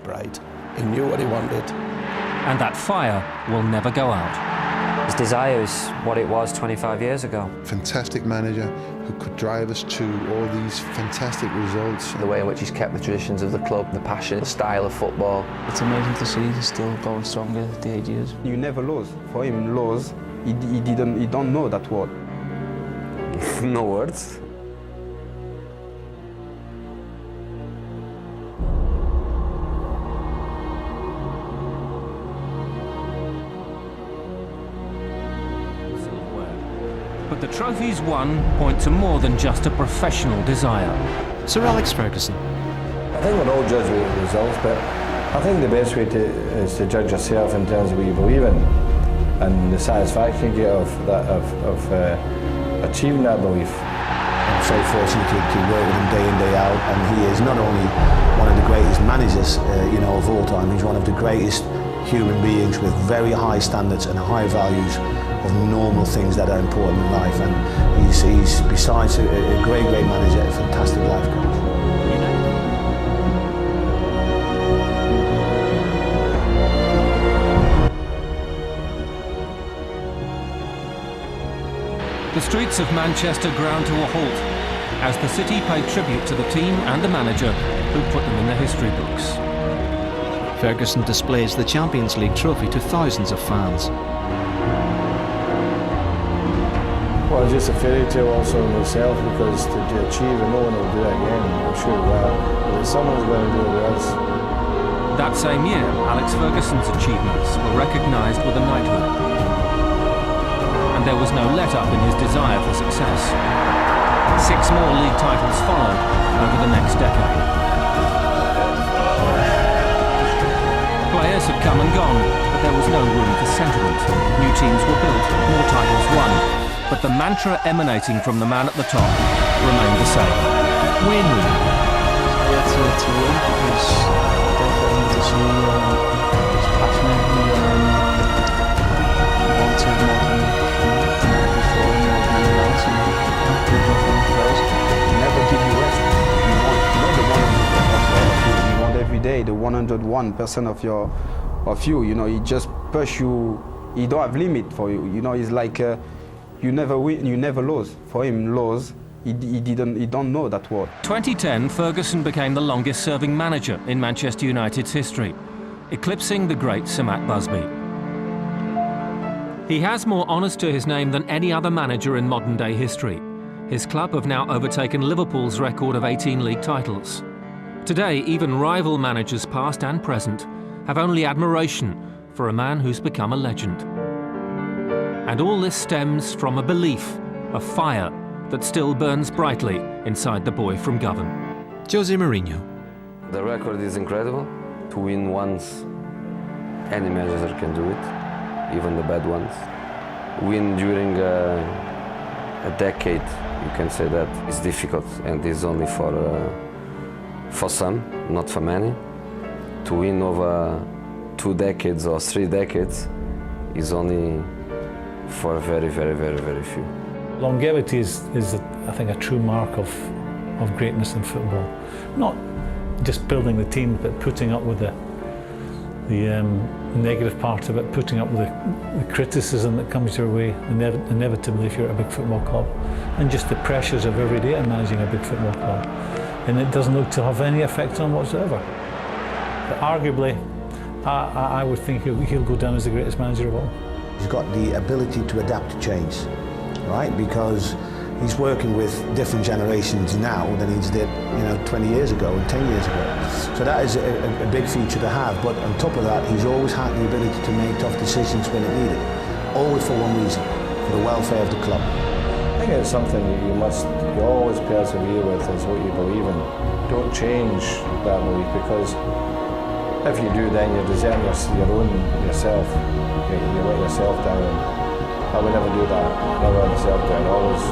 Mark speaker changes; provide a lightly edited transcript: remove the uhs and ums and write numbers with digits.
Speaker 1: bright. He knew what he wanted.
Speaker 2: And that fire will never go out.
Speaker 3: His desire is what it was 25 years ago.
Speaker 4: Fantastic manager who could drive us to all these fantastic results.
Speaker 5: The way in which he's kept the traditions of the club, the passion, the style of football.
Speaker 6: It's amazing to see he's still going stronger at the 8 years.
Speaker 7: You never lose. For him, lose, he don't know that word.
Speaker 5: No words.
Speaker 2: But the trophies won point to more than just a professional desire.
Speaker 8: Sir Alex Ferguson.
Speaker 9: I think we're all judged with results, but I think the best way is to judge yourself in terms of what you believe in and the satisfaction you get of achieving that belief.
Speaker 10: I'm so fortunate to work with him day in, day out, and he is not only one of the greatest managers of all time, he's one of the greatest human beings with very high standards and high values of normal things that are important in life, and he's besides a great manager, a fantastic life coach.
Speaker 2: The streets of Manchester ground to a halt as the city paid tribute to the team and the manager who put them in the history books.
Speaker 8: Ferguson displays the Champions League trophy to thousands of fans.
Speaker 9: Well, just a fairy tale also in itself, because to achieve, and no one will do it again, I'm sure of that. But someone's going to do it with us.
Speaker 2: That same year, Alex Ferguson's achievements were recognised with a knighthood. And there was no let-up in his desire for success. 6 more league titles followed over the next decade. Players had come and gone, but there was no room for sentiment. New teams were built, more titles won. But the mantra emanating from the man at the top remained the same. Win.
Speaker 6: To win, because definitely to see he's passionate, he wanted more than before, more than else, and good for first.
Speaker 7: Never give you rest. You want not the 100% of you want every day the 101% of you. He just push you. He don't have limit for you. He's like. You never win, you never lose. For him, lose, he don't know that word.
Speaker 2: 2010, Ferguson became the longest-serving manager in Manchester United's history, eclipsing the great Sir Matt Busby. He has more honours to his name than any other manager in modern-day history. His club have now overtaken Liverpool's record of 18 league titles. Today, even rival managers past and present have only admiration for a man who's become a legend. And all this stems from a belief, a fire that still burns brightly inside the boy from Govan.
Speaker 8: Jose Mourinho.
Speaker 5: The record is incredible. To win once, any manager can do it, even the bad ones. Win during a decade, you can say that it's difficult, and it's only for some, not for many. To win over 2 decades or 3 decades is only for very few.
Speaker 11: Longevity is I think, a true mark of greatness in football. Not just building the team, but putting up with the negative part of it, putting up with the criticism that comes your way inevitably if you're at a big football club, and just the pressures of every day in managing a big football club. And it doesn't look to have any effect on whatsoever. But arguably, I would think he'll go down as the greatest manager of all.
Speaker 10: He's got the ability to adapt to change, right? Because he's working with different generations now than he did, 20 years ago and 10 years ago. So that is a big feature to have. But on top of that, he's always had the ability to make tough decisions when it needed. Always for one reason, for the welfare of the club.
Speaker 9: I think it's something you always persevere with, is what you believe in. Don't change that belief, because if you do, then you're deserting yourself. You let yourself down. I would never do that. Never let myself down. Always